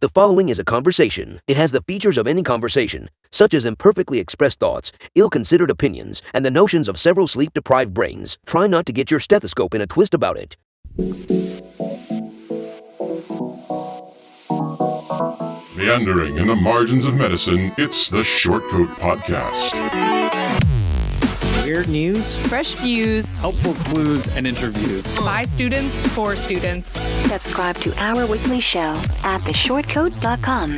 The following is a conversation. It has the features of any conversation, such as imperfectly expressed thoughts, ill-considered opinions, and the notions of several sleep-deprived brains. Try not to get your stethoscope in a twist about it. Meandering in the margins of medicine, it's the Shortcoat Podcast. Weird news, fresh views, helpful clues, and interviews. By students, for students. Subscribe to our weekly show at theshortcoat.com.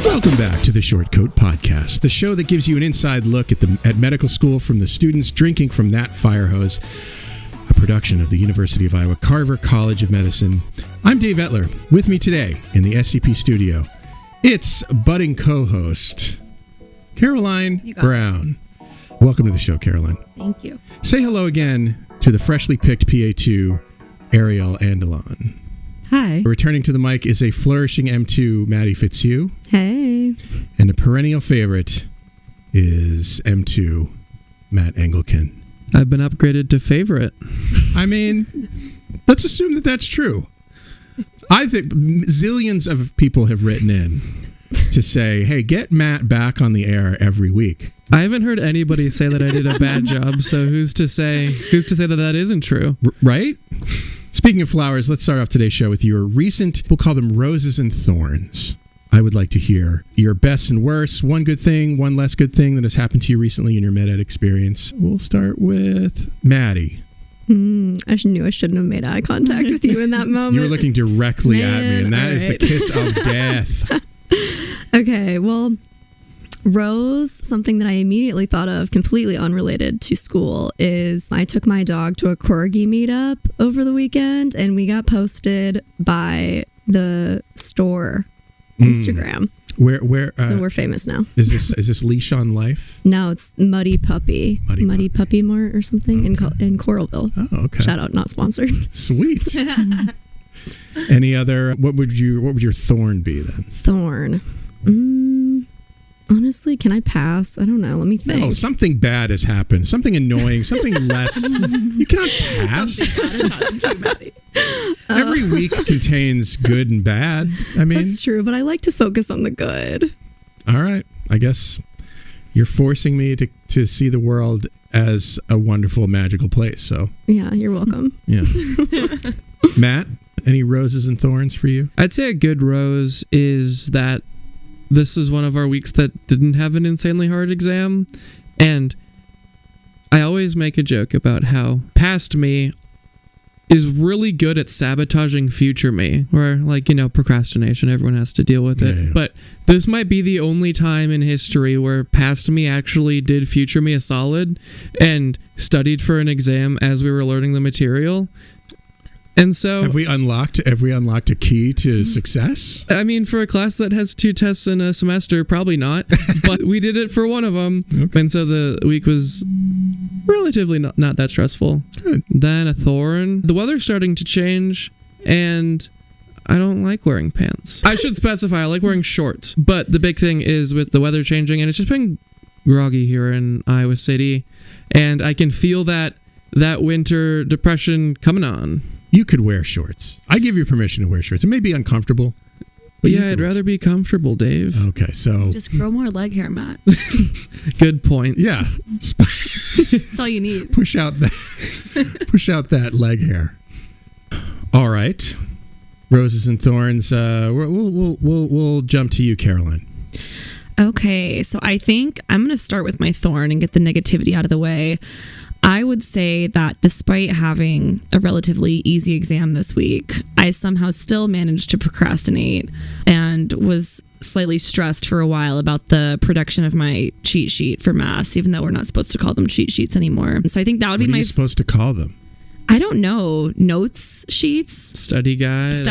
Welcome back to the Shortcoat Podcast, the show that gives you an inside look at medical school from the students drinking from that fire hose. A production of the University of Iowa Carver College of Medicine. I'm Dave Etler. With me today in the SCP studio, it's budding co-host Caroline Brown. Welcome to the show, Caroline. Thank you. Say hello again to the freshly picked PA2 Ariele Andalon. Hi. Returning to the mic is a flourishing M2 Maddie Fitzhugh. Hey. And a perennial favorite is M2 Matt Engelken. I've been upgraded to favorite. I mean, let's assume that that's true. I think zillions of people have written in to say, hey, get Matt back on the air every week. I haven't heard anybody say that I did a bad job, so who's to say that that isn't true? Right? Speaking of flowers, let's start off today's show with your recent, we'll call them roses and thorns. I would like to hear your best and worst, one good thing, one less good thing that has happened to you recently in your med ed experience. We'll start with Maddie. I knew I shouldn't have made eye contact with you in that moment. You were looking directly at me, and that is the kiss of death. Okay, well, Rose, something that I immediately thought of, completely unrelated to school, is I took my dog to a corgi meetup over the weekend, and we got posted by the store Instagram. Where? So we're famous now. Is this Leash on Life? No, it's Muddy Puppy. Muddy Puppy Mart or something in Coralville. Oh, okay. Shout out, not sponsored. Sweet. Any other? What would your thorn be then? Thorn. Honestly, can I pass? I don't know. Let me think. No, something bad has happened. Something annoying. Something less. You cannot pass. Something bad has happened to you, Maddie. Every week contains good and bad. I mean, that's true, but I like to focus on the good. All right. I guess you're forcing me to see the world as a wonderful, magical place. So yeah, you're welcome. Yeah. Matt, any roses and thorns for you? I'd say a good rose is that this is one of our weeks that didn't have an insanely hard exam, and I always make a joke about how past me is really good at sabotaging future me, or procrastination, everyone has to deal with it. Yeah. But this might be the only time in history where past me actually did future me a solid and studied for an exam as we were learning the material. And so have we unlocked a key to success? I mean, for a class that has 2 tests in a semester, probably not, but we did it for one of them. Okay. And so the week was relatively not that stressful. Good. Then a thorn. The weather's starting to change, and I don't like wearing pants. I should specify, I like wearing shorts. But the big thing is with the weather changing, and it's just been groggy here in Iowa City, and I can feel that winter depression coming on. You could wear shorts. I give you permission to wear shorts. It may be uncomfortable. But yeah, I'd rather be comfortable, Dave. Okay, so just grow more leg hair, Matt. Good point. Yeah. That's all you need. Push out that leg hair. All right. Roses and thorns. We'll jump to you, Caroline. Okay, so I think I'm going to start with my thorn and get the negativity out of the way. I would say that despite having a relatively easy exam this week, I somehow still managed to procrastinate and was slightly stressed for a while about the production of my cheat sheet for maths, even though we're not supposed to call them cheat sheets anymore. So I think that would be What are you supposed to call them? I don't know, notes sheets? Study guide.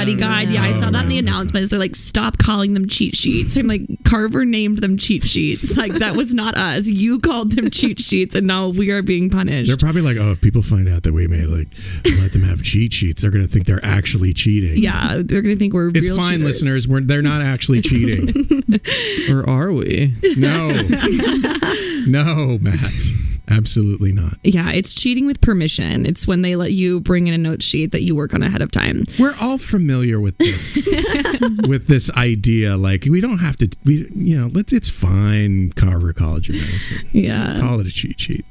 Yeah, I saw that in the announcements. They're like, stop calling them cheat sheets. I'm like, Carver named them cheat sheets. Like, that was not us. You called them cheat sheets, and now we are being punished. They're probably like, if people find out that we may let them have cheat sheets, they're going to think they're actually cheating. Yeah, they're going to think we're It's real fine, cheaters. listeners. They're not actually cheating. Or are we? No. No, Matt. Absolutely not. Yeah, it's cheating with permission. It's when they let you bring in a note sheet that you work on ahead of time. We're all familiar with this, with this idea. Like, we don't have to, it's fine. Carver College of Medicine. Yeah. Call it a cheat sheet.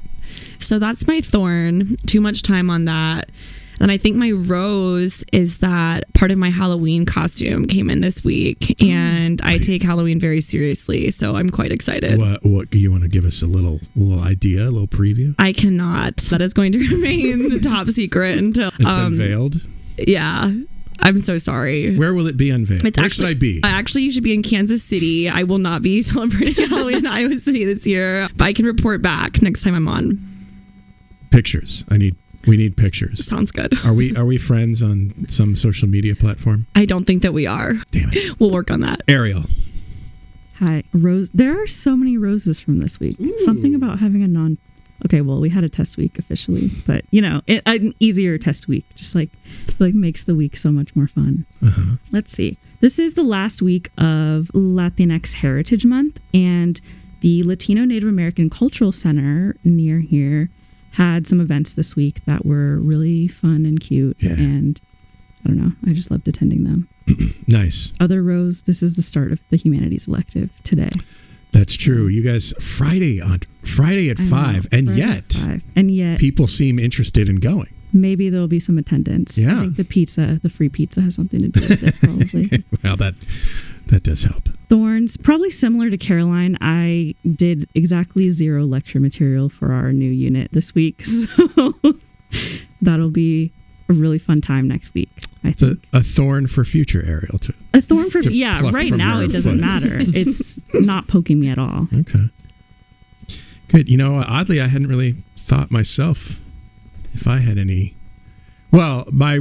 So that's my thorn. Too much time on that. And I think my rose is that part of my Halloween costume came in this week, and I take Halloween very seriously, so I'm quite excited. What you want to give us a little idea, a little preview? I cannot. That is going to remain top secret until it's unveiled. Yeah. I'm so sorry. Where will it be unveiled? Where should I be? Actually, you should be in Kansas City. I will not be celebrating Halloween in Iowa City this year, but I can report back next time I'm on. Pictures. We need pictures. Sounds good. Are we friends on some social media platform? I don't think that we are. Damn it. We'll work on that. Ariel. Hi. Rose. There are so many roses from this week. Ooh. Something about having a okay, well, we had a test week officially, but an easier test week just I feel like makes the week so much more fun. Uh-huh. Let's see. This is the last week of Latinx Heritage Month, and the Latino Native American Cultural Center near here had some events this week that were really fun and cute. Yeah. And I don't know, I just loved attending them. Nice. Other Rose, this is the start of the humanities elective today. That's true. You guys, Friday at 5, and yet people seem interested in going. Maybe there'll be some attendance. Yeah. I think the free pizza has something to do with it, probably. Well, that does help. Thorns, probably similar to Caroline. I did exactly 0 lecture material for our new unit this week, so that'll be a really fun time next week, I think. A thorn for future, Ariel, too. A thorn for, right now it doesn't matter. It's not poking me at all. Okay. Good. Oddly, I hadn't really thought myself if I had any. Well, my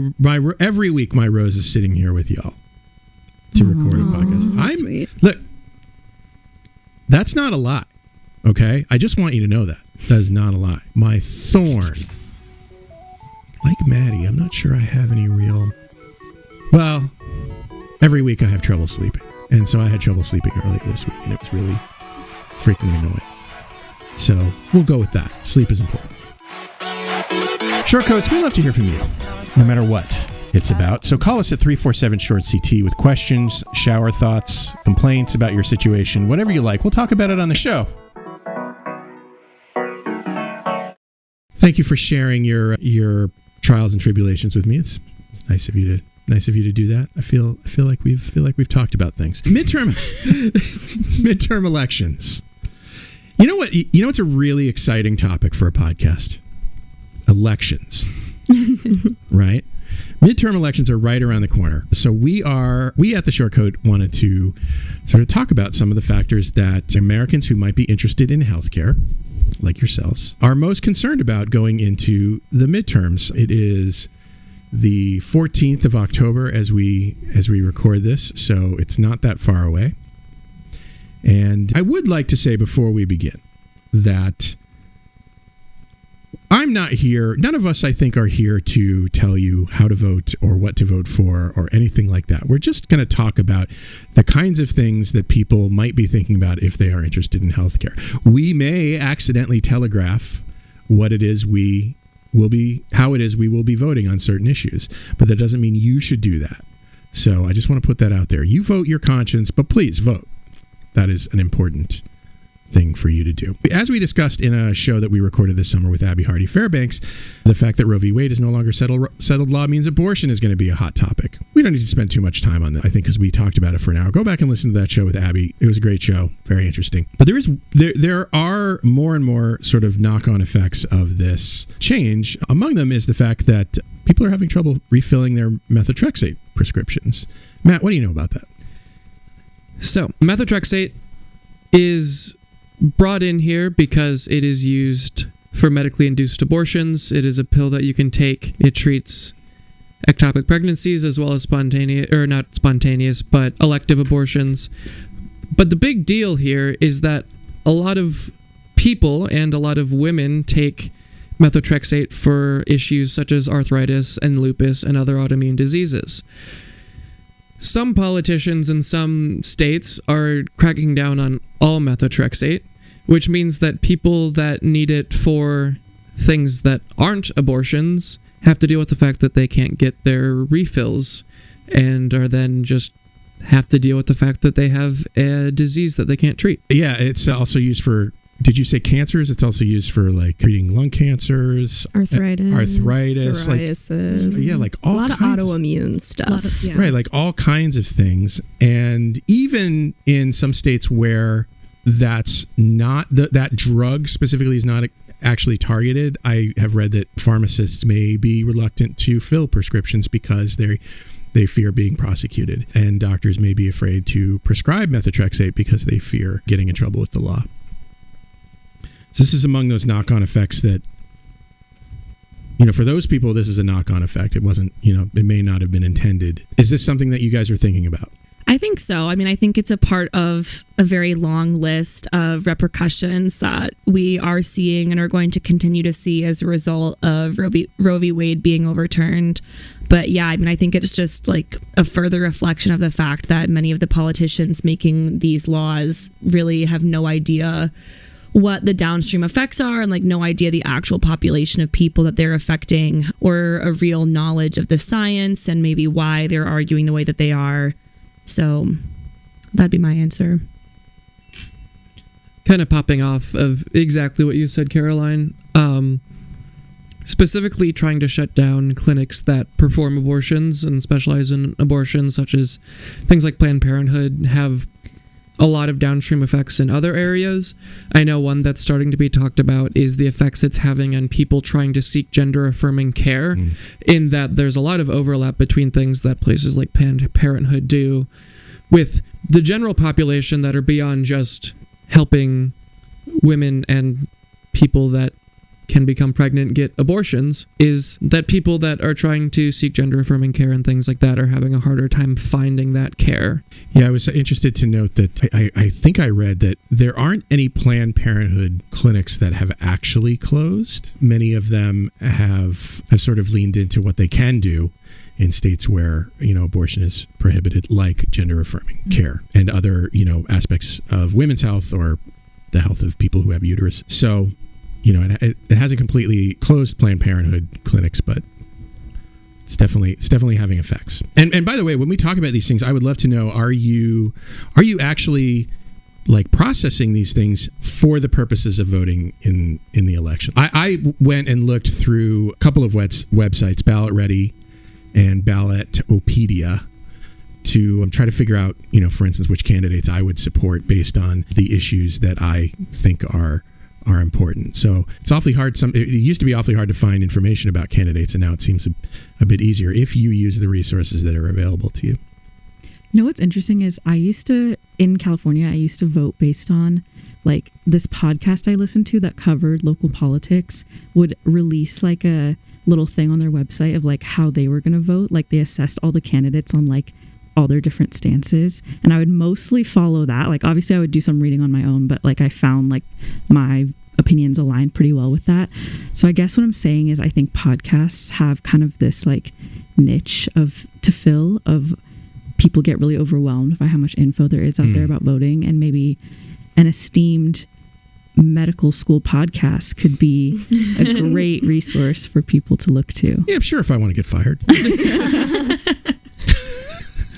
every week my Rose is sitting here with y'all to record a podcast. Sweet. Look, that's not a lie. Okay, I just want you to know that is not a lie. My thorn, like Maddie, I'm not sure I have any real. Well, every week I have trouble sleeping, and so I had trouble sleeping earlier this week, and it was really freaking annoying. So we'll go with that. Sleep is important. Shortcoats, we love to hear from you, no matter what it's about. So call us at 347-SHORT-CT with questions, shower thoughts, complaints about your situation, whatever you like. We'll talk about it on the show. Thank you for sharing your trials and tribulations with me. It's nice of you to do that. I feel like we've talked about things. Midterm elections. You know what? It's a really exciting topic for a podcast. Elections. Right? Midterm elections are right around the corner. So we at the Shortcoat wanted to sort of talk about some of the factors that Americans who might be interested in healthcare, like yourselves, are most concerned about going into the midterms. It is the 14th of October as we record this, so it's not that far away. And I would like to say before we begin that I'm not here. None of us, I think, are here to tell you how to vote or what to vote for or anything like that. We're just going to talk about the kinds of things that people might be thinking about if they are interested in healthcare. We may accidentally telegraph what it is how it is we will be voting on certain issues, but that doesn't mean you should do that. So I just want to put that out there. You vote your conscience, but please vote. That is an important thing for you to do. As we discussed in a show that we recorded this summer with Abby Hardy Fairbanks, the fact that Roe v. Wade is no longer settled law means abortion is going to be a hot topic. We don't need to spend too much time on that, I think, because we talked about it for an hour. Go back and listen to that show with Abby. It was a great show. Very interesting. But there are more and more sort of knock-on effects of this change. Among them is the fact that people are having trouble refilling their methotrexate prescriptions. Matt, what do you know about that? So, methotrexate is brought in here because it is used for medically induced abortions. It is a pill that you can take. It treats ectopic pregnancies as well as not spontaneous, but elective abortions. But the big deal here is that a lot of people and a lot of women take methotrexate for issues such as arthritis and lupus and other autoimmune diseases. Some politicians in some states are cracking down on all methotrexate, which means that people that need it for things that aren't abortions have to deal with the fact that they can't get their refills and are then just have to deal with the fact that they have a disease that they can't treat. Yeah, it's also used for, did you say cancers? It's also used for like treating lung cancers, arthritis, psoriasis. Like all a lot kinds of autoimmune stuff. Right, like all kinds of things. And even in some states where that's not, that drug specifically is not actually targeted, I have read that pharmacists may be reluctant to fill prescriptions because they fear being prosecuted, and doctors may be afraid to prescribe methotrexate because they fear getting in trouble with the law. So this is among those knock-on effects that, for those people, this is a knock-on effect. It wasn't, it may not have been intended. Is this something that you guys are thinking about? I think so. I mean, I think it's a part of a very long list of repercussions that we are seeing and are going to continue to see as a result of Roe v. Wade being overturned. But yeah, I mean, I think it's just like a further reflection of the fact that many of the politicians making these laws really have no idea what the downstream effects are and like no idea the actual population of people that they're affecting or a real knowledge of the science and maybe why they're arguing the way that they are. So that'd be my answer. Kind of popping off of exactly what you said, Caroline. Specifically trying to shut down clinics that perform abortions and specialize in abortions, such as things like Planned Parenthood, have a lot of downstream effects in other areas. I know one that's starting to be talked about is the effects it's having on people trying to seek gender-affirming care, in that there's a lot of overlap between things that places like Planned Parenthood do with the general population that are beyond just helping women and people that can become pregnant get abortions, is that people that are trying to seek gender-affirming care and things like that are having a harder time finding that care. Yeah, I was interested to note that I think I read that there aren't any Planned Parenthood clinics that have actually closed. Many of them have sort of leaned into what they can do in states where, abortion is prohibited, like gender-affirming care and other, aspects of women's health or the health of people who have uterus. So, it hasn't completely closed Planned Parenthood clinics, but it's definitely having effects. And by the way, when we talk about these things, I would love to know, are you actually like processing these things for the purposes of voting in the election? I went and looked through a couple of websites, Ballot Ready and Ballotopedia, to try to figure out, for instance, which candidates I would support based on the issues that I think are important. So it's awfully hard. It used to be awfully hard to find information about candidates, and now it seems a bit easier if you use the resources that are available to you. What's interesting is in California, I used to vote based on like this podcast I listened to that covered local politics would release like a little thing on their website of like how they were going to vote. Like they assessed all the candidates on like all their different stances, and I would mostly follow that. Like obviously I would do some reading on my own, but like I found like my opinions aligned pretty well with that. So I guess what I'm saying is I think podcasts have kind of this like niche to fill of people get really overwhelmed by how much info there is out there about voting, and maybe an esteemed medical school podcast could be a great resource for people to look to. Yeah, I'm sure if I want to get fired.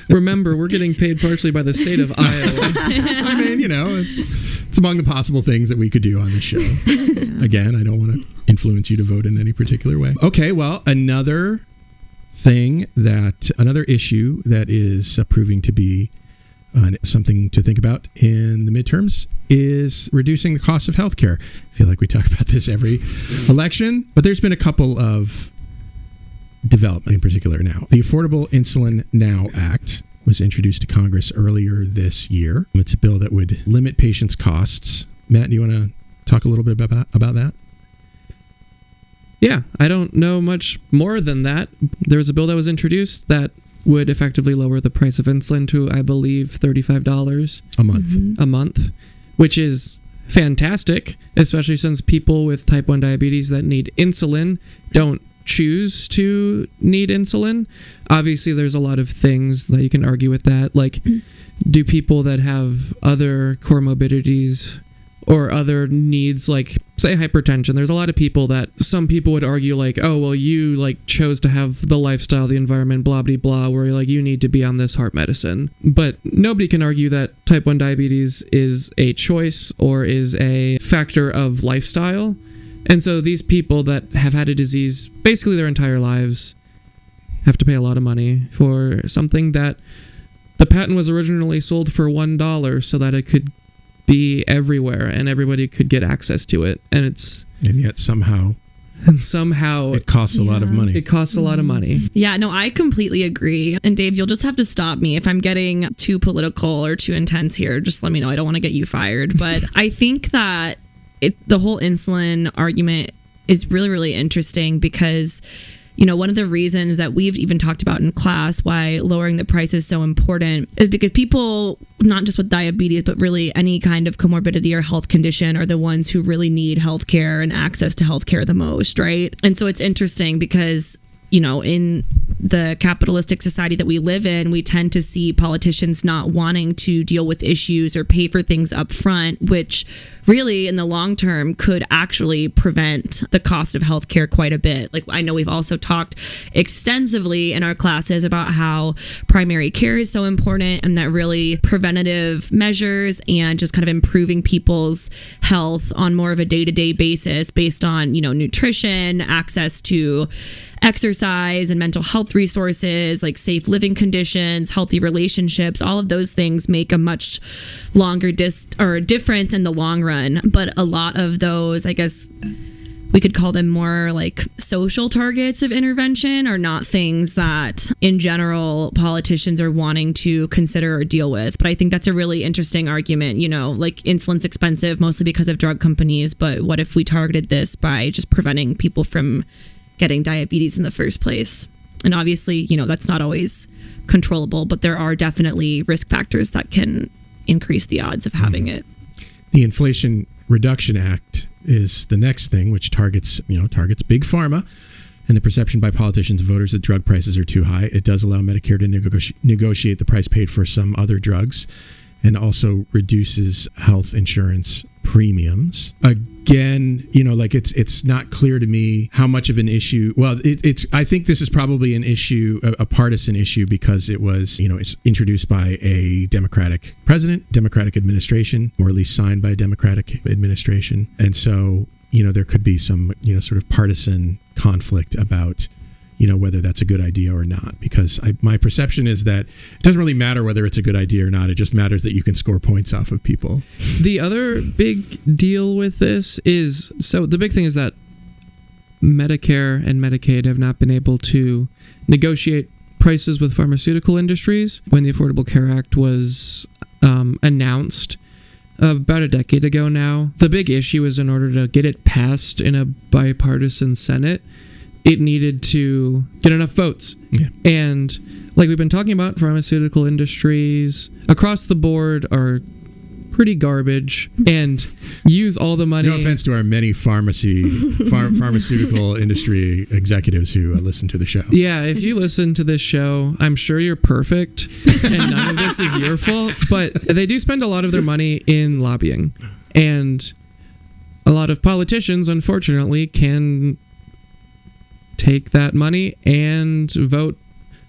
Remember, we're getting paid partially by the state of Iowa. I mean, it's among the possible things that we could do on this show. Yeah. Again, I don't want to influence you to vote in any particular way. Okay, well, another issue that is proving to be something to think about in the midterms is reducing the cost of healthcare. I feel like we talk about this every election, but there's been a couple of development in particular now. The Affordable Insulin Now Act was introduced to Congress earlier this year. It's a bill that would limit patients' costs. Matt, do you want to talk a little bit about that? Yeah, I don't know much more than that. There was a bill that was introduced that would effectively lower the price of insulin to, I believe, $35 a month, which is fantastic, especially since people with type 1 diabetes that need insulin don't choose to need insulin. Obviously, there's a lot of things that you can argue with that. Like, do people that have other comorbidities or other needs, like say hypertension. There's a lot of people that some people would argue like, oh, well, you like chose to have the lifestyle, the environment, blah, blah, blah, where like you need to be on this heart medicine. But nobody can argue that type 1 diabetes is a choice or is a factor of lifestyle. And so these people that have had a disease basically their entire lives have to pay a lot of money for something that the patent was originally sold for $1 so that it could be everywhere and everybody could get access to it. And yet somehow it costs a lot of money. It costs a lot of money. Yeah, no, I completely agree. And Dave, you'll just have to stop me if I'm getting too political or too intense here. Just let me know. I don't want to get you fired. But I think that the whole insulin argument is really, really interesting because, you know, one of the reasons that we've even talked about in class why lowering the price is so important is because people, not just with diabetes, but really any kind of comorbidity or health condition, are the ones who really need healthcare and access to healthcare the most, right? And so it's interesting because, you know, in the capitalistic society that we live in, we tend to see politicians not wanting to deal with issues or pay for things up front, which really in the long term could actually prevent the cost of healthcare quite a bit. Like, I know we've also talked extensively in our classes about how primary care is so important and that really preventative measures and just kind of improving people's health on more of a day-to-day basis based on, you know, nutrition, access to exercise and mental health resources, like safe living conditions, healthy relationships, all of those things make a much longer difference in the long run. But a lot of those, I guess we could call them more like social targets of intervention, are not things that in general politicians are wanting to consider or deal with. But I think that's a really interesting argument. You know, like insulin's expensive mostly because of drug companies, but what if we targeted this by just preventing people from getting diabetes in the first place? And obviously, you know, that's not always controllable, but there are definitely risk factors that can increase the odds of having it. The Inflation Reduction Act is the next thing, which targets big pharma and the perception by politicians and voters that drug prices are too high. It does allow Medicare to negotiate the price paid for some other drugs, and also reduces health insurance premiums. Again, you know, like it's not clear to me how much of an issue. Well, I think this is probably an issue, a partisan issue, because it was, you know, it's introduced by a Democratic president, Democratic administration, or at least signed by a Democratic administration. And so, you know, there could be some, you know, sort of partisan conflict about, you know, whether that's a good idea or not, because my perception is that it doesn't really matter whether it's a good idea or not. It just matters that you can score points off of people. The other big deal with this is, so the big thing is that Medicare and Medicaid have not been able to negotiate prices with pharmaceutical industries. When the Affordable Care Act was announced about a decade ago now, the big issue is in order to get it passed in a bipartisan Senate, it needed to get enough votes. Yeah. And like we've been talking about, pharmaceutical industries across the board are pretty garbage and use all the money. No offense to our many pharmaceutical industry executives who listen to the show. Yeah, if you listen to this show, I'm sure you're perfect and none of this is your fault, but they do spend a lot of their money in lobbying. And a lot of politicians, unfortunately, can take that money and vote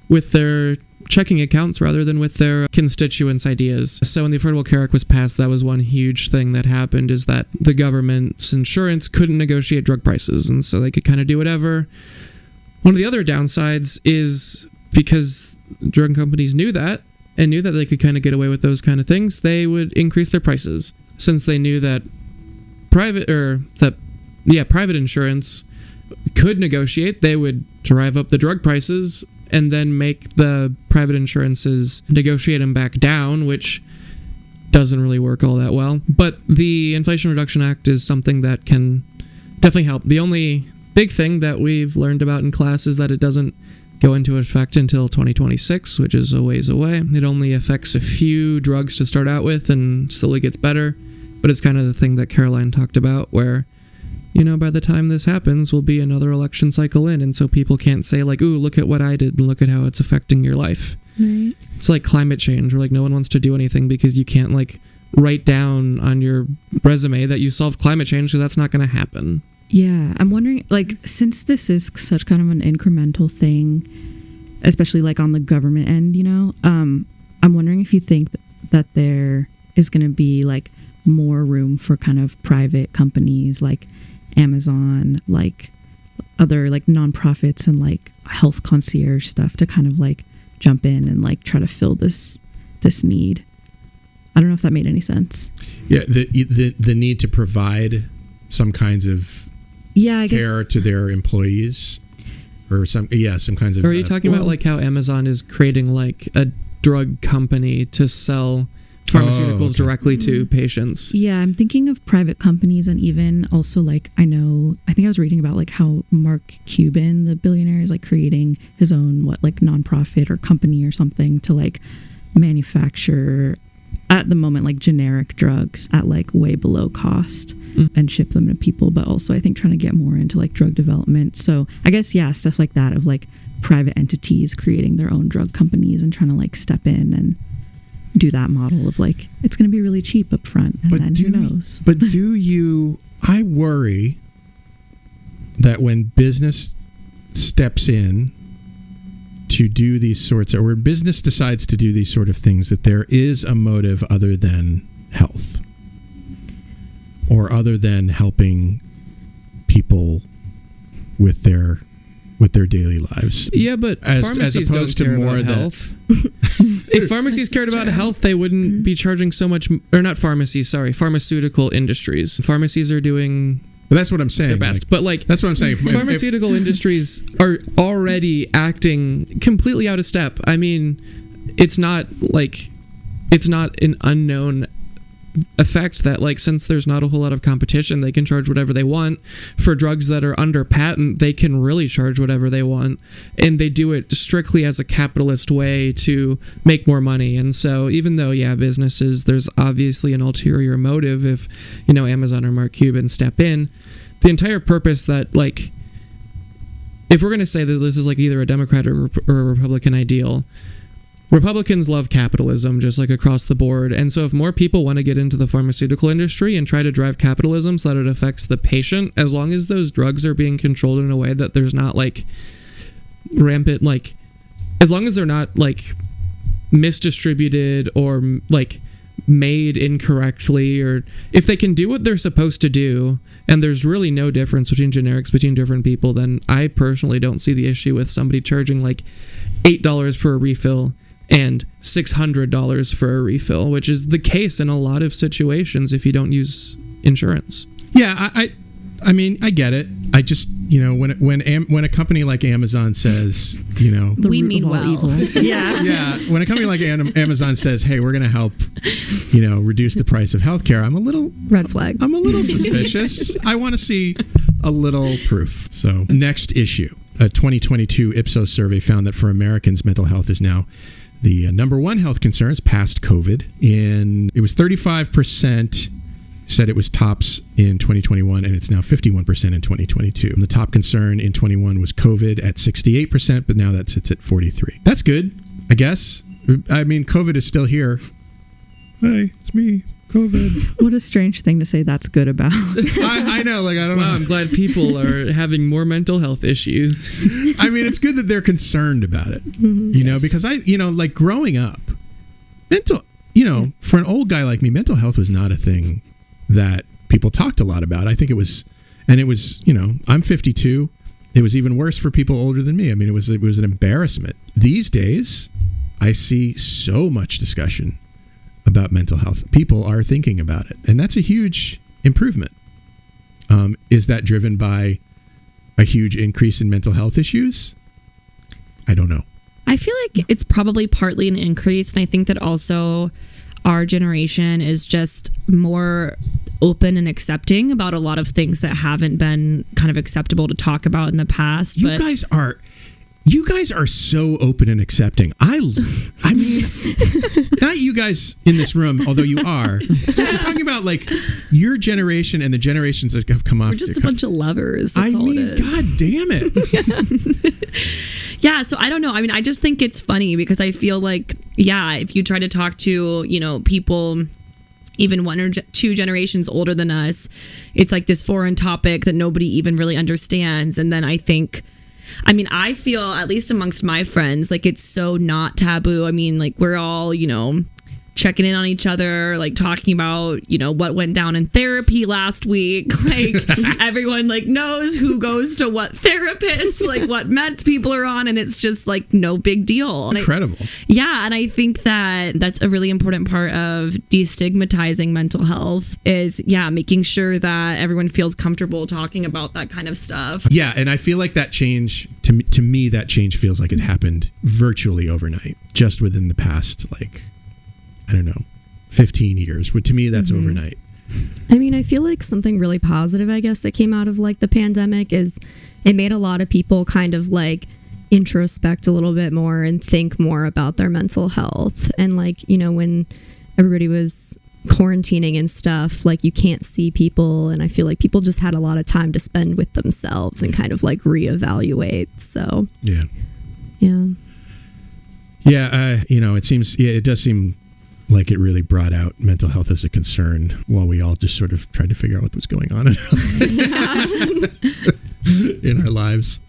with their checking accounts rather than with their constituents' ideas. So when the Affordable Care Act was passed, that was one huge thing that happened, is that the government's insurance couldn't negotiate drug prices, and so they could kind of do whatever. One of the other downsides is because drug companies knew that, and knew that they could kind of get away with those kind of things, they would increase their prices. Since they knew that private insurance could negotiate, they would drive up the drug prices and then make the private insurances negotiate them back down, which doesn't really work all that well. But the Inflation Reduction Act is something that can definitely help. The only big thing that we've learned about in class is that it doesn't go into effect until 2026, which is a ways away. It only affects a few drugs to start out with and slowly gets better. But it's kind of the thing that Caroline talked about, where, you know, by the time this happens, we'll be another election cycle in, and so people can't say like, ooh, look at what I did and look at how it's affecting your life. Right. It's like climate change, where like no one wants to do anything because you can't like write down on your resume that you solved climate change, because that's not going to happen. Yeah, I'm wondering, like, since this is such kind of an incremental thing, especially like on the government end, you know, I'm wondering if you think that there is going to be like more room for kind of private companies like Amazon, like other like nonprofits and like health concierge stuff to kind of like jump in and like try to fill this need. I don't know if that made any sense. Yeah, the need to provide some kinds of I care guess, to their employees, or some kinds of. Or are you talking about like how Amazon is creating like a drug company to sell pharmaceuticals directly to patients? Yeah, I'm thinking of private companies, and even also like I think I was reading about like how Mark Cuban, the billionaire, is like creating his own nonprofit or company or something to like manufacture at the moment like generic drugs at like way below cost and ship them to people, but also I think trying to get more into like drug development. So I guess stuff like that, of like private entities creating their own drug companies and trying to like step in and do that model of like it's going to be really cheap up front, and then who knows. But I worry that when business steps in to do these sorts, or when business decides to do these sort of things, that there is a motive other than health, or other than helping people with their daily lives. Yeah, but as opposed to more than health. If pharmacies cared about health, they wouldn't be charging so much. Or not pharmacies, sorry, pharmaceutical industries. Pharmacies are doing. But that's what I'm saying. Their best. But like, that's what I'm saying. Pharmaceutical industries are already acting completely out of step. I mean, it's not an unknown effect that like, since there's not a whole lot of competition, they can charge whatever they want. For drugs that are under patent, they can really charge whatever they want, and they do it strictly as a capitalist way to make more money. And so even though businesses, there's obviously an ulterior motive if Amazon or Mark Cuban step in, the entire purpose that like, if we're going to say that this is like either a Democrat or a Republican ideal, Republicans love capitalism just like across the board. And so if more people want to get into the pharmaceutical industry and try to drive capitalism so that it affects the patient, as long as those drugs are being controlled in a way that there's not like rampant, like as long as they're not like misdistributed or like made incorrectly, or if they can do what they're supposed to do and there's really no difference between generics between different people, then I personally don't see the issue with somebody charging like $8 for a refill and $600 for a refill, which is the case in a lot of situations if you don't use insurance. Yeah, I mean, I get it. I just, when a company like Amazon says, we mean well. yeah, when a company like Amazon says, hey, we're going to help, reduce the price of healthcare, I'm a little red flag. I'm a little suspicious. I want to see a little proof. So, next issue, a 2022 Ipsos survey found that for Americans, mental health is now the number one health concerns past COVID. It was 35%. Said it was tops in 2021, and it's now 51% in 2022. And the top concern in 21 was COVID at 68%, but now that sits at 43%. That's good, I guess. I mean, COVID is still here. Hey, it's me, COVID. What a strange thing to say that's good about. I know, like, I don't know. I'm glad people are having more mental health issues. I mean, it's good that they're concerned about it, because like growing up, for an old guy like me, mental health was not a thing that people talked a lot about. I think it was, I'm 52. It was even worse for people older than me. I mean, it was an embarrassment. These days, I see so much discussion about mental health. People are thinking about it, and that's a huge improvement. Is that driven by a huge increase in mental health issues? I don't know. I feel like it's probably partly an increase, and I think that also our generation is just more open and accepting about a lot of things that haven't been kind of acceptable to talk about in the past. You guys are so open and accepting. I mean, not you guys in this room, although you are. I'm talking about like your generation and the generations that have come off. We're just a bunch of lovers. That's all it is. God damn it. Yeah, so I don't know. I mean, I just think it's funny because I feel like, if you try to talk to, people even one or two generations older than us, it's like this foreign topic that nobody even really understands. And then I feel, at least amongst my friends, like it's so not taboo. I mean, like we're all, checking in on each other, like talking about, what went down in therapy last week. Like everyone like knows who goes to what therapist, like what meds people are on. And it's just like no big deal. Incredible. And I think that that's a really important part of destigmatizing mental health is, making sure that everyone feels comfortable talking about that kind of stuff. Yeah. And I feel like that change, to me, that change feels like it happened virtually overnight, just within the past, 15 years. To me, that's overnight. I mean, I feel like something really positive, I guess, that came out of like the pandemic is it made a lot of people kind of like introspect a little bit more and think more about their mental health. And like, when everybody was quarantining and stuff, like you can't see people. And I feel like people just had a lot of time to spend with themselves and kind of like reevaluate. So, Yeah. It does seem like it really brought out mental health as a concern while we all just sort of tried to figure out what was going on in our lives.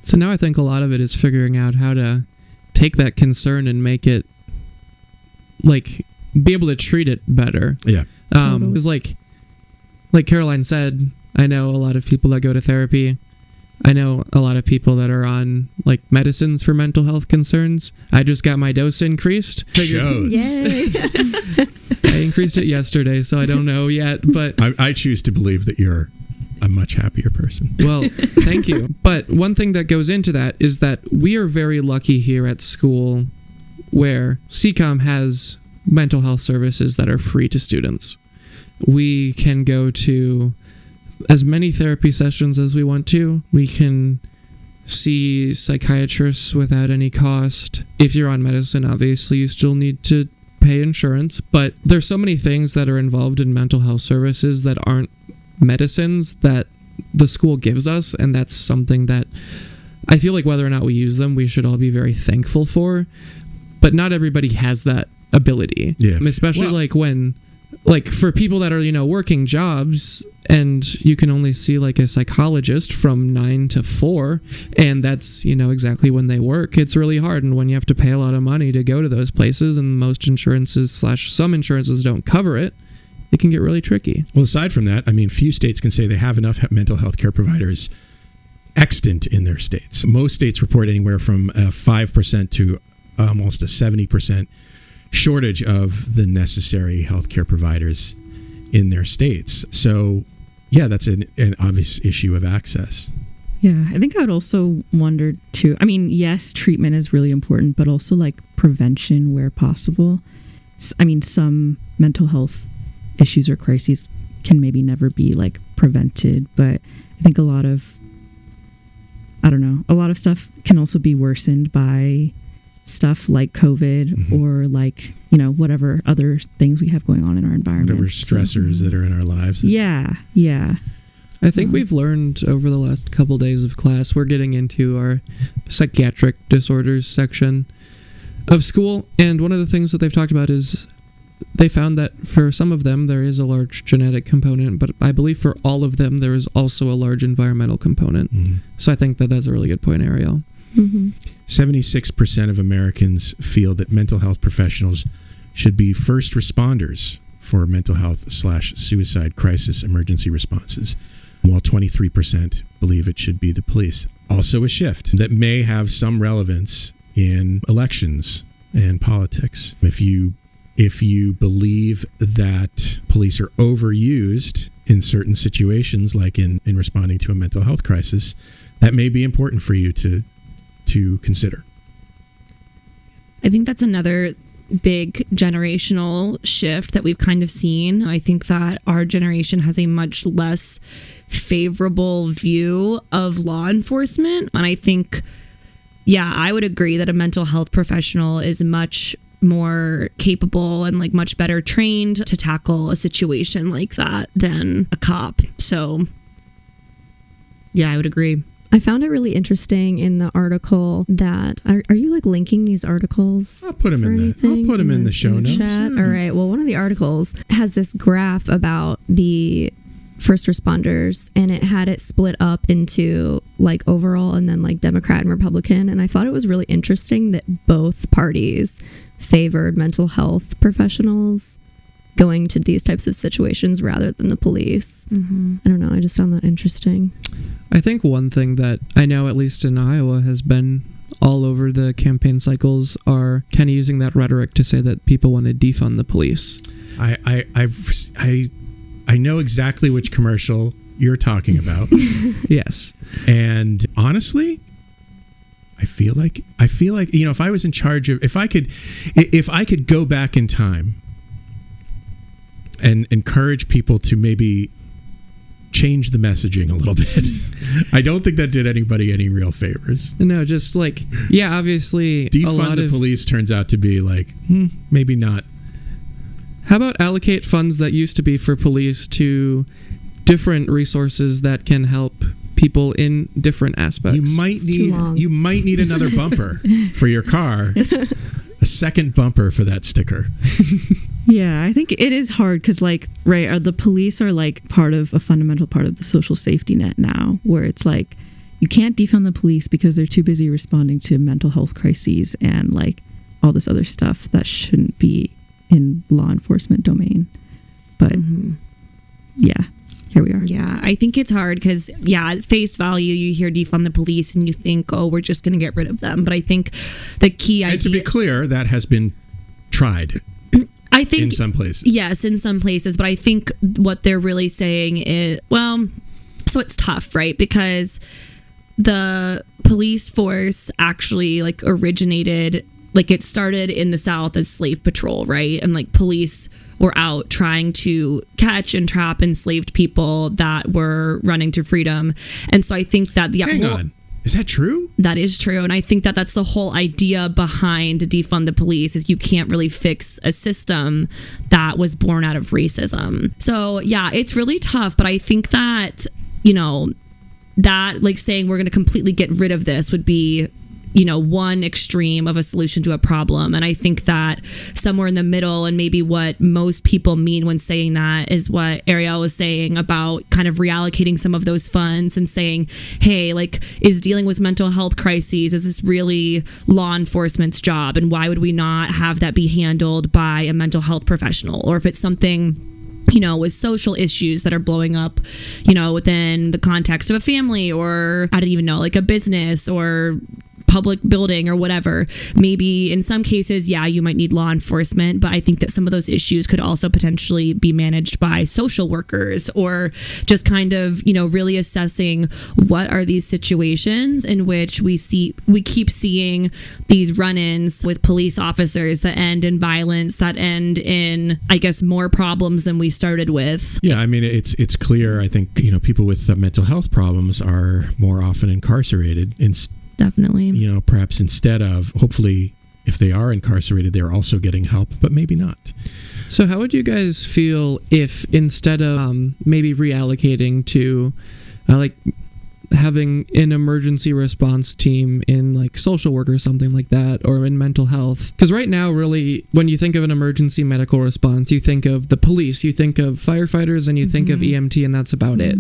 So now I think a lot of it is figuring out how to take that concern and make it, like, be able to treat it better. Yeah. Because like Caroline said, I know a lot of people that go to therapy. I know a lot of people that are on like medicines for mental health concerns. I just got my dose increased. Shows. Yay. I increased it yesterday, so I don't know yet. But I choose to believe that you're a much happier person. Well, thank you. But one thing that goes into that is that we are very lucky here at school where CCOM has mental health services that are free to students. We can go to as many therapy sessions as we want to. We can see psychiatrists without any cost. If you're on medicine, obviously you still need to pay insurance, but there's so many things that are involved in mental health services that aren't medicines that the school gives us, and that's something that I feel like whether or not we use them, we should all be very thankful for, but not everybody has that ability. Yeah. Especially for people that are, working jobs and you can only see like a psychologist from 9 to 4 and that's, exactly when they work. It's really hard. And when you have to pay a lot of money to go to those places and most insurances / some insurances don't cover it, it can get really tricky. Well, aside from that, I mean, few states can say they have enough mental health care providers extant in their states. Most states report anywhere from 5% to almost a 70% shortage of the necessary healthcare providers in their states. So, yeah, that's an obvious issue of access. Yeah, I think I would also wonder too. I mean, yes, treatment is really important, but also like prevention where possible. I mean, some mental health issues or crises can maybe never be like prevented, but I think a lot of stuff can also be worsened by stuff like COVID or like, whatever other things we have going on in our environment. Whatever stressors that are in our lives. Yeah. I think we've learned over the last couple days of class, we're getting into our psychiatric disorders section of school. And one of the things that they've talked about is they found that for some of them, there is a large genetic component, but I believe for all of them, there is also a large environmental component. Mm-hmm. So I think that that's a really good point, Ariele. 76% of Americans feel that mental health professionals should be first responders for mental health / suicide crisis emergency responses, while 23% believe it should be the police. Also a shift that may have some relevance in elections and politics. If you believe that police are overused in certain situations, like in responding to a mental health crisis, that may be important for you to consider. I think that's another big generational shift that we've kind of seen. I think that our generation has a much less favorable view of law enforcement. And I think, I would agree that a mental health professional is much more capable and like much better trained to tackle a situation like that than a cop. So, I would agree. I found it really interesting in the article that are you like linking these articles? I'll put them in the show notes. Chat? Yeah. All right. Well, one of the articles has this graph about the first responders, and it had it split up into like overall and then like Democrat and Republican. And I thought it was really interesting that both parties favored mental health professionals going to these types of situations rather than the police. Mm-hmm. I don't know. I just found that interesting. I think one thing that I know, at least in Iowa, has been all over the campaign cycles are kind of using that rhetoric to say that people want to defund the police. I know exactly which commercial you're talking about. Yes. And honestly, I feel like if I was in charge of if I could go back in time and encourage people to maybe change the messaging a little bit. I don't think that did anybody any real favors. No, just like, yeah, obviously defund the police turns out to be like, maybe not. How about allocate funds that used to be for police to different resources that can help people in different aspects? You might need another bumper for your car. A second bumper for that sticker. Yeah, I think it is hard because, like, right, the police are like a fundamental part of the social safety net now, where it's like you can't defund the police because they're too busy responding to mental health crises and like all this other stuff that shouldn't be in law enforcement domain. But yeah, here we are. Yeah, I think it's hard because, yeah, at face value, you hear defund the police and you think, oh, we're just going to get rid of them. But I think the key idea... And to be clear, that has been tried. I think in some places. Yes, in some places. But I think what they're really saying is, well, so it's tough, right? Because the police force actually like originated, like it started in the South as slave patrol, right? And like police were out trying to catch and trap enslaved people that were running to freedom. And so I think that Hang on. Is that true? That is true. And I think that that's the whole idea behind defund the police is you can't really fix a system that was born out of racism. So yeah, it's really tough. But I think that, you know, that like saying we're going to completely get rid of this would be, you know, one extreme of a solution to a problem. And I think that somewhere in the middle, and maybe what most people mean when saying that, is what Ariele was saying about kind of reallocating some of those funds and saying, hey, like, is dealing with mental health crises, is this really law enforcement's job? And why would we not have that be handled by a mental health professional? Or if it's something, you know, with social issues that are blowing up, you know, within the context of a family, or I don't even know, like a business or public building or whatever, maybe in some cases, yeah, you might need law enforcement, but I think that some of those issues could also potentially be managed by social workers, or just kind of, you know, really assessing what are these situations in which we keep seeing these run-ins with police officers that end in violence, that end in, I guess, more problems than we started with. Yeah, I mean, it's clear. I think, you know, people with mental health problems are more often incarcerated. Definitely. You know, perhaps instead of, hopefully, if they are incarcerated, they're also getting help, but maybe not. So how would you guys feel if instead of maybe reallocating to like having an emergency response team in like social work or something like that, or in mental health? Because right now, really, when you think of an emergency medical response, you think of the police, you think of firefighters, and you think of EMT, and that's about it.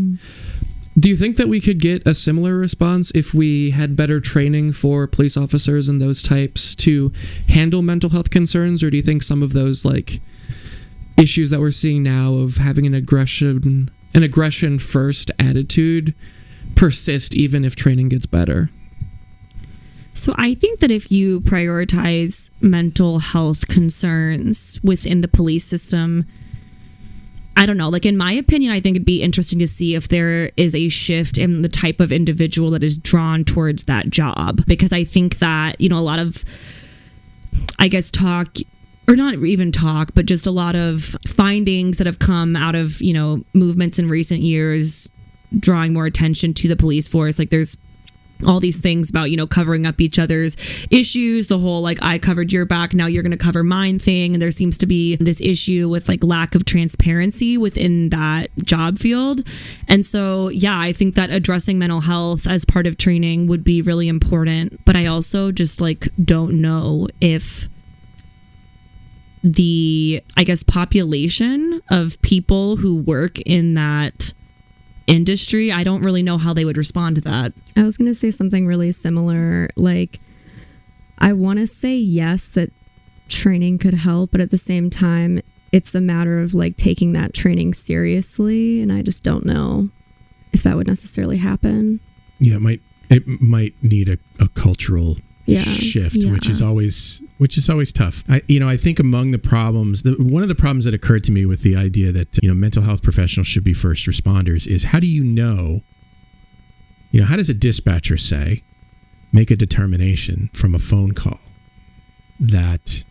Do you think that we could get a similar response if we had better training for police officers and those types to handle mental health concerns? Or do you think some of those like issues that we're seeing now of having an aggression first attitude persist even if training gets better? So I think that if you prioritize mental health concerns within the police system, I don't know, like in my opinion, I think it'd be interesting to see if there is a shift in the type of individual that is drawn towards that job. Because I think that, you know, a lot of, I guess, talk, or not even talk, but just a lot of findings that have come out of, you know, movements in recent years drawing more attention to the police force. Like there's all these things about, covering up each other's issues, the whole like I covered your back, now you're going to cover mine thing. And there seems to be this issue with like lack of transparency within that job field. And so, yeah, I think that addressing mental health as part of training would be really important. But I also just like don't know if the, I guess, population of people who work in that industry, I don't really know how they would respond to that. I was going to say something really similar. Like, I want to say yes, that training could help, but at the same time, it's a matter of like taking that training seriously, and I just don't know if that would necessarily happen. Yeah, it might need a cultural shift, which is always tough. I think among the problems, one of the problems that occurred to me with the idea that mental health professionals should be first responders is how do you know? How does a dispatcher make a determination from a phone call that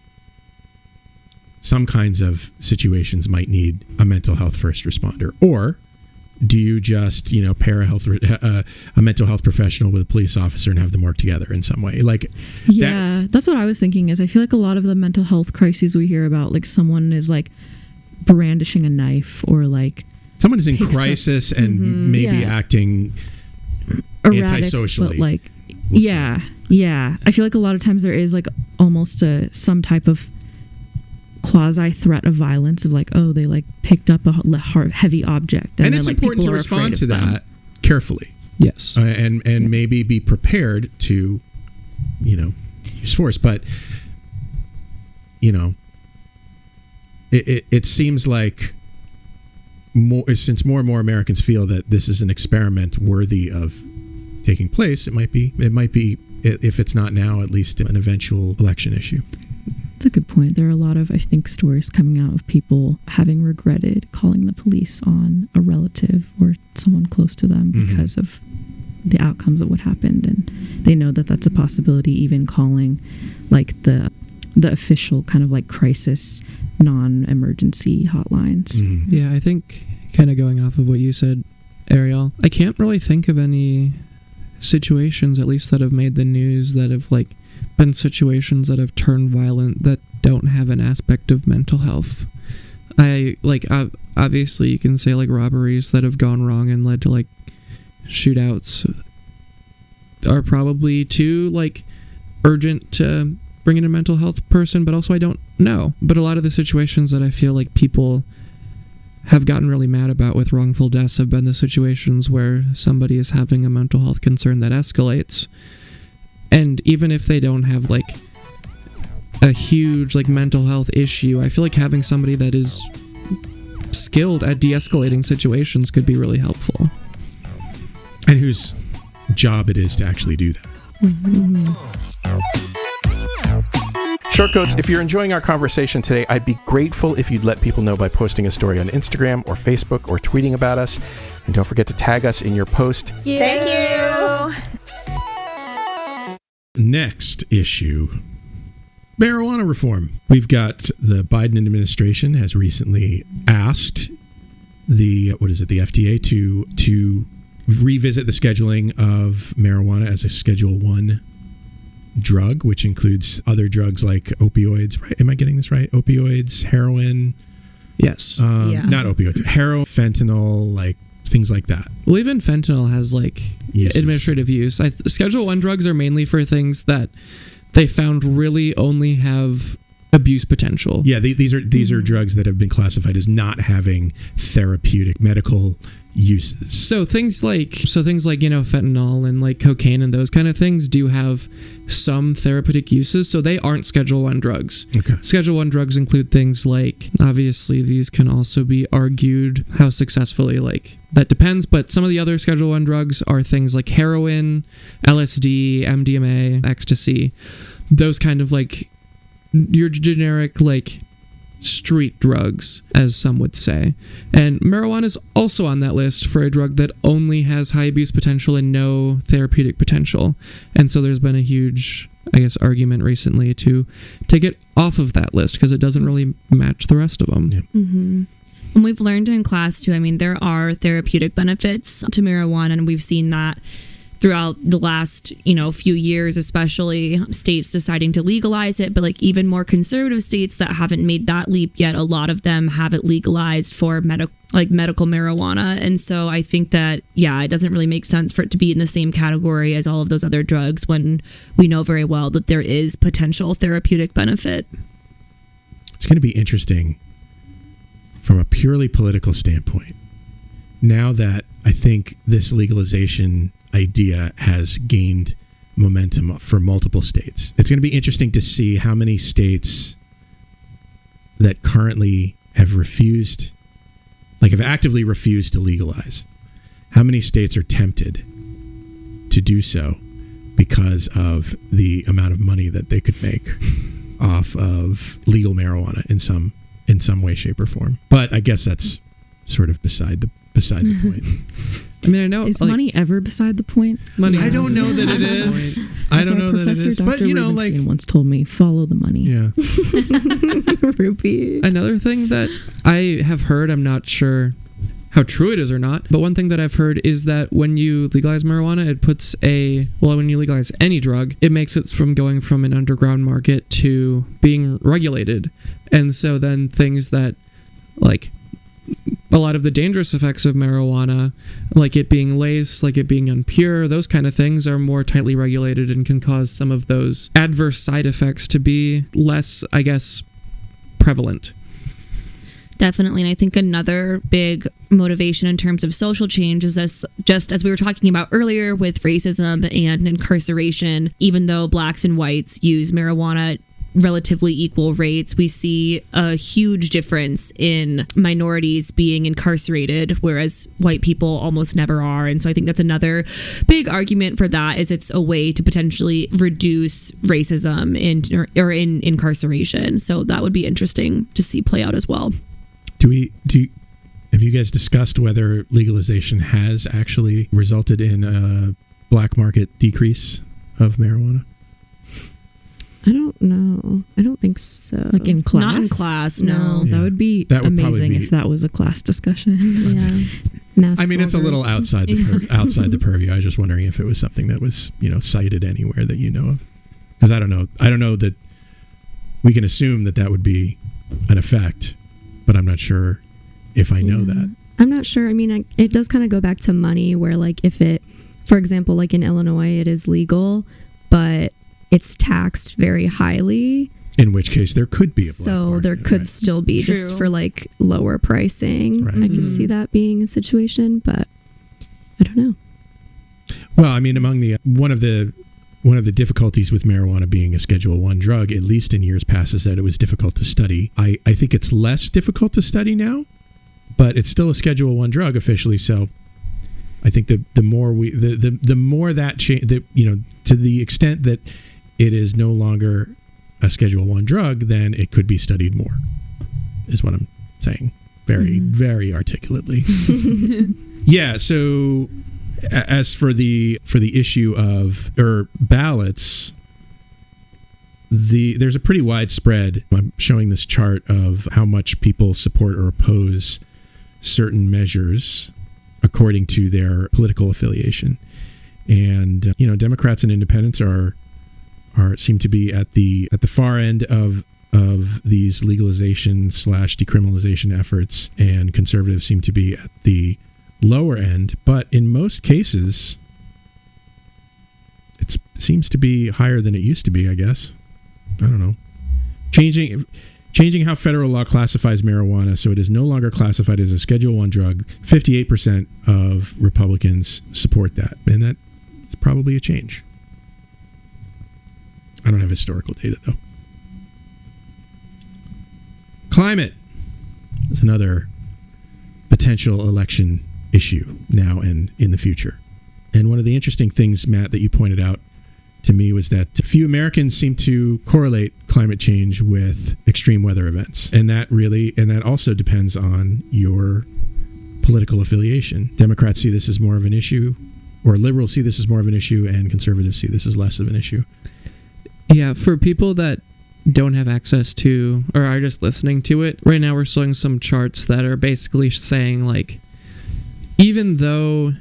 some kinds of situations might need a mental health first responder, or do you just, pair a mental health professional with a police officer and have them work together in some way? Like, that's what I was thinking. Is I feel like a lot of the mental health crises we hear about, like someone is like brandishing a knife, or like someone is in crisis and maybe acting erratic, antisocially. But like, I feel like a lot of times there is like almost some type of quasi threat of violence of like, oh, they like picked up a heavy object, and it's important to respond to that carefully. Yes, and maybe be prepared to use force, but it seems like since more and more Americans feel that this is an experiment worthy of taking place, it might be if it's not now, at least an eventual election issue. That's a good point. There are a lot of, I think, stories coming out of people having regretted calling the police on a relative or someone close to them because of the outcomes of what happened, and they know that that's a possibility. Even calling like the official kind of like crisis non-emergency hotlines. Yeah, I think kind of going off of what you said, Ariele, I can't really think of any situations, at least that have made the news, that have like been situations that have turned violent that don't have an aspect of mental health. Obviously you can say like robberies that have gone wrong and led to like shootouts are probably too like urgent to bring in a mental health person, but also I don't know. But a lot of the situations that I feel like people have gotten really mad about with wrongful deaths have been the situations where somebody is having a mental health concern that escalates. And even if they don't have like a huge like mental health issue, I feel like having somebody that is skilled at de-escalating situations could be really helpful. And whose job it is to actually do that. Shortcoats, if you're enjoying our conversation today, I'd be grateful if you'd let people know by posting a story on Instagram or Facebook or tweeting about us. And don't forget to tag us in your post. Thank you. Next issue, marijuana reform. We've got the Biden administration has recently asked the FDA to revisit the scheduling of marijuana as a Schedule 1 drug, which includes other drugs like opioids, right? Am I getting this right? Opioids, heroin. Yes. Not opioids, heroin, fentanyl, like things like that. Well, even fentanyl has like administrative use. Schedule 1 drugs are mainly for things that they found really only have abuse potential. Yeah, these are drugs that have been classified as not having therapeutic medical uses. So things like fentanyl and like cocaine and those kind of things do have some therapeutic uses, so they aren't Schedule 1 drugs. Okay. Schedule 1 drugs include things like, obviously these can also be argued how successfully, like that depends, but some of the other Schedule 1 drugs are things like heroin, LSD, MDMA, ecstasy, those kind of like your generic like street drugs, as some would say. And marijuana is also on that list for a drug that only has high abuse potential and no therapeutic potential. And so there's been a huge, I guess, argument recently to take it off of that list because it doesn't really match the rest of them. Yeah. Mm-hmm. And we've learned in class too, I mean, there are therapeutic benefits to marijuana, and we've seen that throughout the last, few years, especially states deciding to legalize it, but like even more conservative states that haven't made that leap yet, a lot of them have it legalized for medical marijuana. And so I think that, it doesn't really make sense for it to be in the same category as all of those other drugs when we know very well that there is potential therapeutic benefit. It's going to be interesting from a purely political standpoint. Now that I think this legalization idea has gained momentum for multiple states, it's going to be interesting to see how many states that currently have actively refused to legalize, how many states are tempted to do so because of the amount of money that they could make off of legal marijuana in some way, shape, or form. But I guess that's sort of beside the point. I mean, I know. Is money ever beside the point? Money. I don't know that it is. I don't know that it is. Dr. Rubenstein once told me, follow the money. Yeah. Rupee. Another thing that I have heard, I'm not sure how true it is or not, but one thing that I've heard is that when you legalize marijuana, it puts when you legalize any drug, it makes it from going from an underground market to being regulated. And so then things that, like, a lot of the dangerous effects of marijuana, like it being laced, like it being impure, those kind of things are more tightly regulated and can cause some of those adverse side effects to be less, I guess, prevalent. Definitely. And I think another big motivation in terms of social change is just as we were talking about earlier with racism and incarceration, even though blacks and whites use marijuana relatively equal rates, we see a huge difference in minorities being incarcerated, whereas white people almost never are. And so I think that's another big argument for that, is it's a way to potentially reduce racism in incarceration. So that would be interesting to see play out as well. Have you guys discussed whether legalization has actually resulted in a black market decrease of marijuana? I don't know. I don't think so. Like in class? Not in class, no. That would be amazing if that was a class discussion. Yeah. It's a little outside the purview. I was just wondering if it was something that was, cited anywhere that you know of. Because I don't know that we can assume that would be an effect, but I'm not sure if I know that. I'm not sure. I mean, it does kind of go back to money, where like if it, for example, like in Illinois, it is legal, but it's taxed very highly. In which case there could be a black market, there could still be. True. Just for like lower pricing. Right. I can see that being a situation, but I don't know. Well, I mean, among one of the difficulties with marijuana being a Schedule I drug, at least in years past, is that it was difficult to study. I think it's less difficult to study now, but it's still a Schedule I drug officially. So I think that the more that change, to the extent that it is no longer a Schedule I drug, then it could be studied more, is what I'm saying. Very, very articulately. Yeah, so as for the issue of ballots, there's a pretty wide spread. I'm showing this chart of how much people support or oppose certain measures according to their political affiliation. And Democrats and independents seem to be at the far end of these legalization / decriminalization efforts, and conservatives seem to be at the lower end. But in most cases, it seems to be higher than it used to be, I guess. I don't know. Changing how federal law classifies marijuana so it is no longer classified as a Schedule I drug. 58% of Republicans support that, and that's probably a change. I don't have historical data, though. Climate is another potential election issue now and in the future. And one of the interesting things, Matt, that you pointed out to me was that few Americans seem to correlate climate change with extreme weather events. And that also depends on your political affiliation. Democrats see this as more of an issue, or liberals see this as more of an issue, and conservatives see this as less of an issue. Yeah, for people that don't have access to or are just listening to it, right now we're showing some charts that are basically saying, like, even though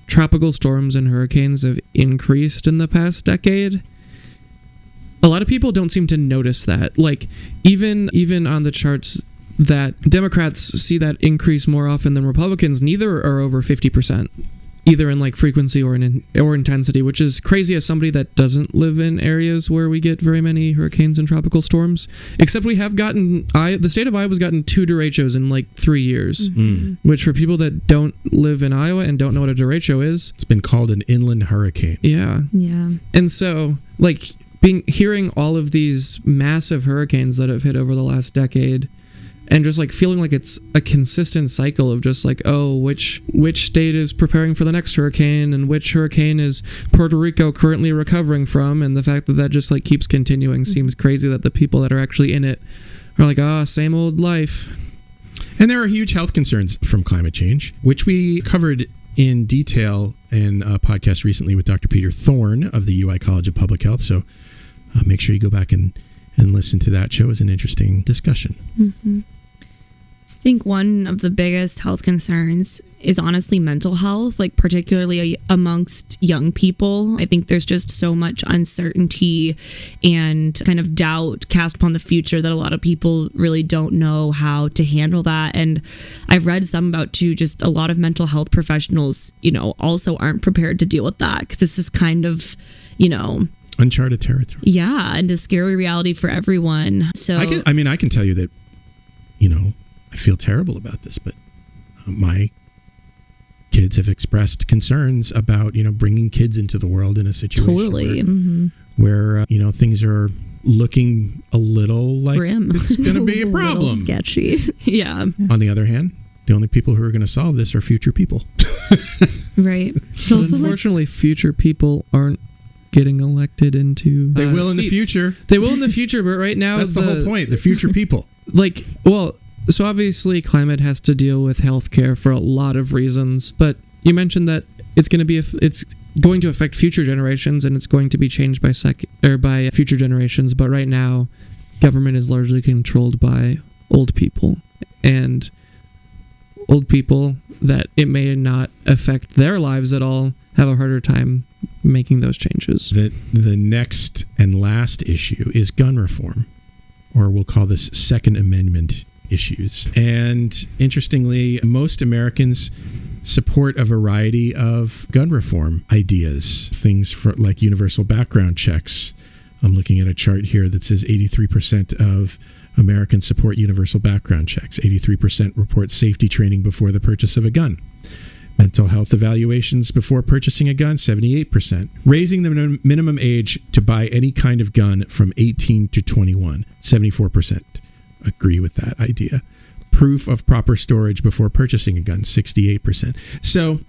tropical storms and hurricanes have increased in the past decade. A lot of people don't seem to notice that. Like, even on the charts that Democrats see that increase more often than Republicans, neither are over 50%, either in like frequency or intensity, which is crazy as somebody that doesn't live in areas where we get very many hurricanes and tropical storms. Except we have gotten, the state of Iowa's gotten 2 derechos in like 3 years, which for people that don't live in Iowa and don't know what a derecho is, it's been called an inland hurricane. Yeah. And so, like, hearing all of these massive hurricanes that have hit over the last decade, and just like feeling like it's a consistent cycle of just like, oh, which state is preparing for the next hurricane, and which hurricane is Puerto Rico currently recovering from, and the fact that just like keeps continuing seems crazy, that the people that are actually in it are like, same old life. And there are huge health concerns from climate change, which we covered in detail in a podcast recently with Dr. Peter Thorne of the UI College of Public Health. So make sure you go back and listen to that show. It's an interesting discussion. I think one of the biggest health concerns is honestly mental health, like particularly amongst young people. I think there's just so much uncertainty and kind of doubt cast upon the future that a lot of people really don't know how to handle that. And I've read some about too, just a lot of mental health professionals, also aren't prepared to deal with that, because this is kind of, uncharted territory. Yeah, and a scary reality for everyone. So I can tell you that, I feel terrible about this, but my kids have expressed concerns about, bringing kids into the world in a situation where things are looking a little like grim. It's going to be a problem. A little sketchy. Yeah. On the other hand, the only people who are going to solve this are future people. Right. So unfortunately, future people aren't getting elected into they will in seats. The future. They will in the future, but right now that's the whole point. The future people. So obviously climate has to deal with healthcare for a lot of reasons, but you mentioned that it's going to affect future generations, and it's going to be changed by future generations. But right now, government is largely controlled by old people, and old people that it may not affect their lives at all have a harder time making those changes. The next and last issue is gun reform, or we'll call this Second Amendment issues. And interestingly, most Americans support a variety of gun reform ideas, things like universal background checks. I'm looking at a chart here that says 83% of Americans support universal background checks. 83% report safety training before the purchase of a gun. Mental health evaluations before purchasing a gun, 78%. Raising the minimum age to buy any kind of gun from 18 to 21, 74%. Agree with that idea. Proof of proper storage before purchasing a gun, 68%. So,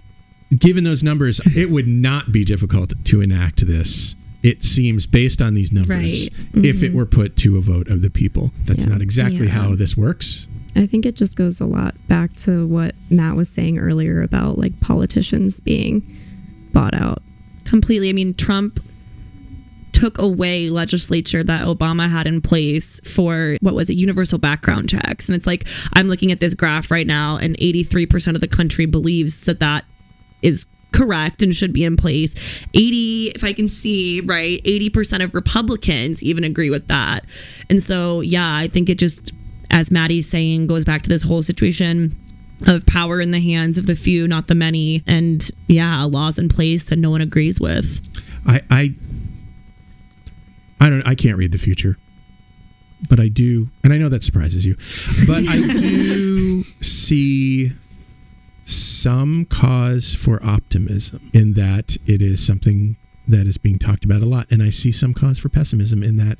given those numbers, it would not be difficult to enact this. It seems, based on these numbers, if it were put to a vote of the people. That's not exactly how this works. I think it just goes a lot back to what Matt was saying earlier about like politicians being bought out. Completely. I mean, Trump took away legislature that Obama had in place for, universal background checks. And it's like, I'm looking at this graph right now, and 83% of the country believes that is correct and should be in place. 80% of Republicans even agree with that. And so, I think it just, as Maddie's saying, goes back to this whole situation of power in the hands of the few, not the many, and laws in place that no one agrees with. I can't read the future, but I do, and I know that surprises you, but I do see some cause for optimism in that it is something that is being talked about a lot, and I see some cause for pessimism in that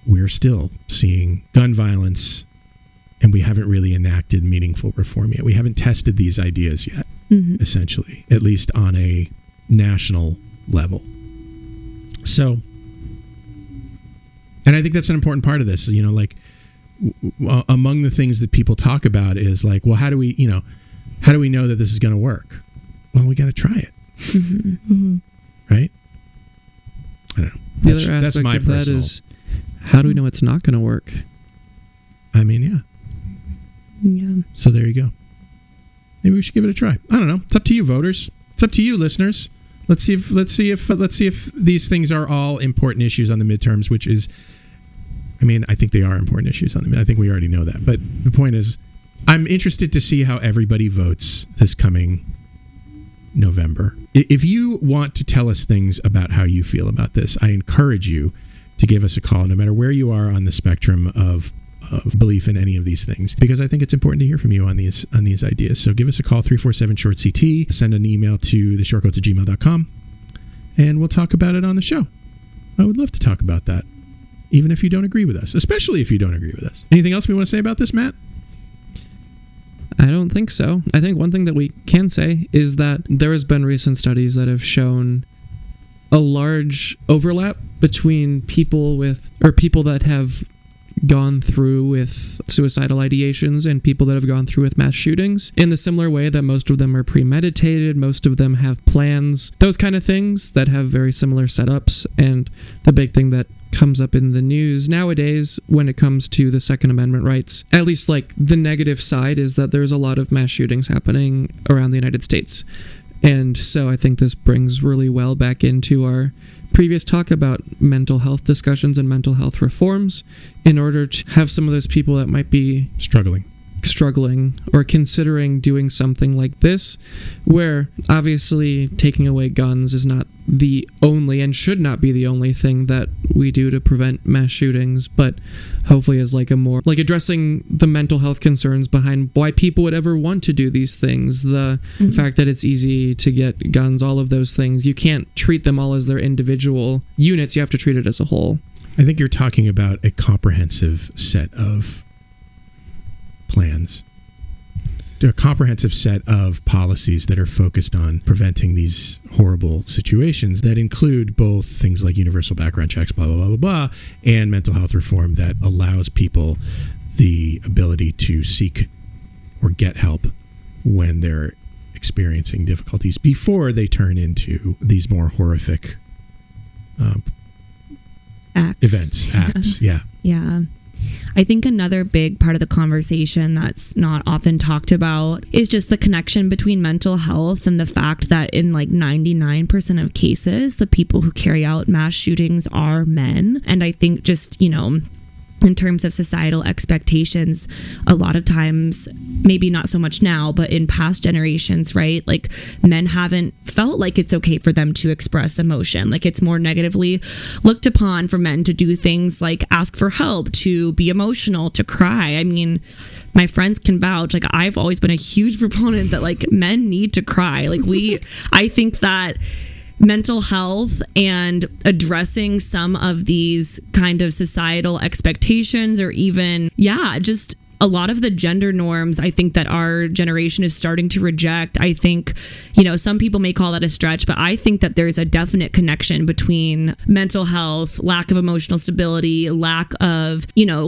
we're still seeing gun violence, and we haven't really enacted meaningful reform yet. We haven't tested these ideas yet, essentially, at least on a national level. So, and I think that's an important part of this, among the things that people talk about is like, well, how do we know that this is going to work? Well, we got to try it. Right? I don't know. The other aspect of that is, how do we know it's not going to work? I mean, yeah. So there you go. Maybe we should give it a try. I don't know. It's up to you, voters. It's up to you, listeners. Let's see if these things are all important issues on the midterms, which is, I mean, I think they are important issues on the. I think we already know that. But the point is, I'm interested to see how everybody votes this coming November. If you want to tell us things about how you feel about this, I encourage you to give us a call, no matter where you are on the spectrum of belief in any of these things, because I think it's important to hear from you on these ideas. So give us a call, 347-SHORT-CT, send an email to theshortcoats@gmail.com, and we'll talk about it on the show. I would love to talk about that, even if you don't agree with us, especially if you don't agree with us. Anything else we want to say about this, Matt? I don't think so. I think one thing that we can say is that there has been recent studies that have shown a large overlap between people that have gone through with suicidal ideations and people that have gone through with mass shootings, in the similar way that most of them are premeditated, most of them have plans, those kind of things that have very similar setups. And the big thing that comes up in the news nowadays when it comes to the Second Amendment rights, at least like the negative side, is that there's a lot of mass shootings happening around the United States. And so I think this brings really well back into our previous talk about mental health discussions and mental health reforms, in order to have some of those people that might be struggling or considering doing something like this, where obviously taking away guns is not the only and should not be the only thing that we do to prevent mass shootings, but hopefully is like a more like addressing the mental health concerns behind why people would ever want to do these things, the fact that it's easy to get guns, all of those things. You can't treat them all as their individual units, you have to treat it as a whole. I think you're talking about a comprehensive set of plans, a comprehensive set of policies that are focused on preventing these horrible situations, that include both things like universal background checks, blah, blah, blah, blah, blah, and mental health reform that allows people the ability to seek or get help when they're experiencing difficulties before they turn into these more horrific acts. Yeah. I think another big part of the conversation that's not often talked about is just the connection between mental health and the fact that in like 99% of cases, the people who carry out mass shootings are men. And I think just, in terms of societal expectations, a lot of times, maybe not so much now, but in past generations, right? Like men haven't felt like it's okay for them to express emotion. Like it's more negatively looked upon for men to do things like ask for help, to be emotional, to cry. I mean, my friends can vouch, like I've always been a huge proponent that like men need to cry. Like I think that mental health and addressing some of these kind of societal expectations, or even, just a lot of the gender norms, I think that our generation is starting to reject. I think, some people may call that a stretch, but I think that there's a definite connection between mental health, lack of emotional stability, lack of,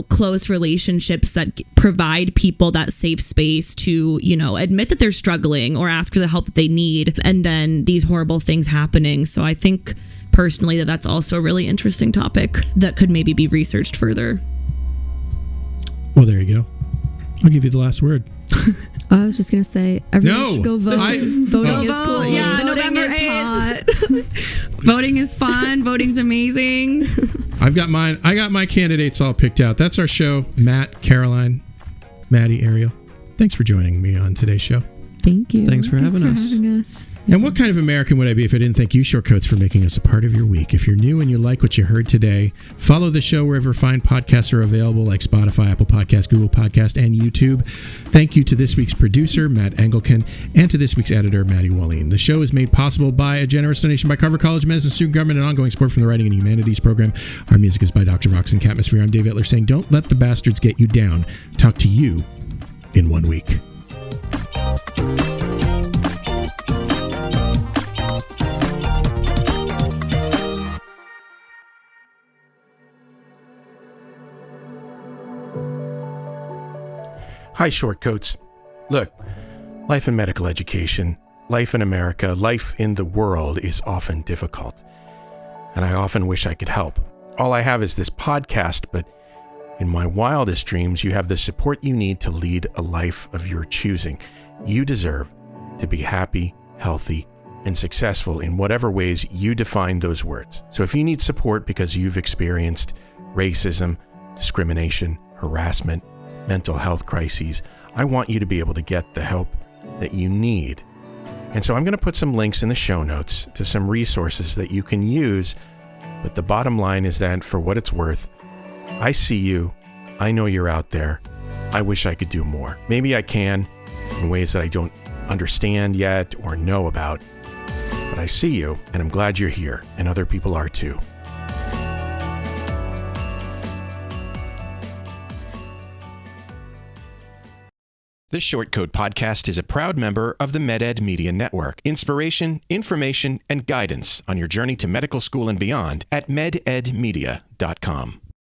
close relationships that provide people that safe space to, admit that they're struggling or ask for the help that they need, and then these horrible things happening. So I think personally that's also a really interesting topic that could maybe be researched further. Well, there you go. I'll give you the last word. I was just going to say, everyone should go vote. Voting is cool. Yeah, November 8th. Voting is fun. Voting's amazing. I got my candidates all picked out. That's our show. Matt, Caroline, Maddie, Ariele. Thanks for joining me on today's show. Thank you. Thanks for having us. And what kind of American would I be if I didn't thank you, Shortcoats, for making us a part of your week? If you're new and you like what you heard today, follow the show wherever fine podcasts are available, like Spotify, Apple Podcasts, Google Podcasts, and YouTube. Thank you to this week's producer, Matt Engelken, and to this week's editor, Maddie Wallin. The show is made possible by a generous donation by Carver College Medicine Student Government and ongoing support from the Writing and Humanities program. Our music is by Dr. Vox and Catmosphere. I'm Dave Etler saying, don't let the bastards get you down. Talk to you in 1 week. Hi, Shortcoats. Look, life in medical education, life in America, life in the world is often difficult. And I often wish I could help. All I have is this podcast, but in my wildest dreams, you have the support you need to lead a life of your choosing. You deserve to be happy, healthy, and successful in whatever ways you define those words. So if you need support because you've experienced racism, discrimination, harassment, mental health crises, I want you to be able to get the help that you need. And so I'm going to put some links in the show notes to some resources that you can use. But the bottom line is that for what it's worth, I see you. I know you're out there. I wish I could do more. Maybe I can in ways that I don't understand yet or know about. But I see you, and I'm glad you're here, and other people are too. This Short Code podcast is a proud member of the MedEd Media Network. Inspiration, information, and guidance on your journey to medical school and beyond at mededmedia.com.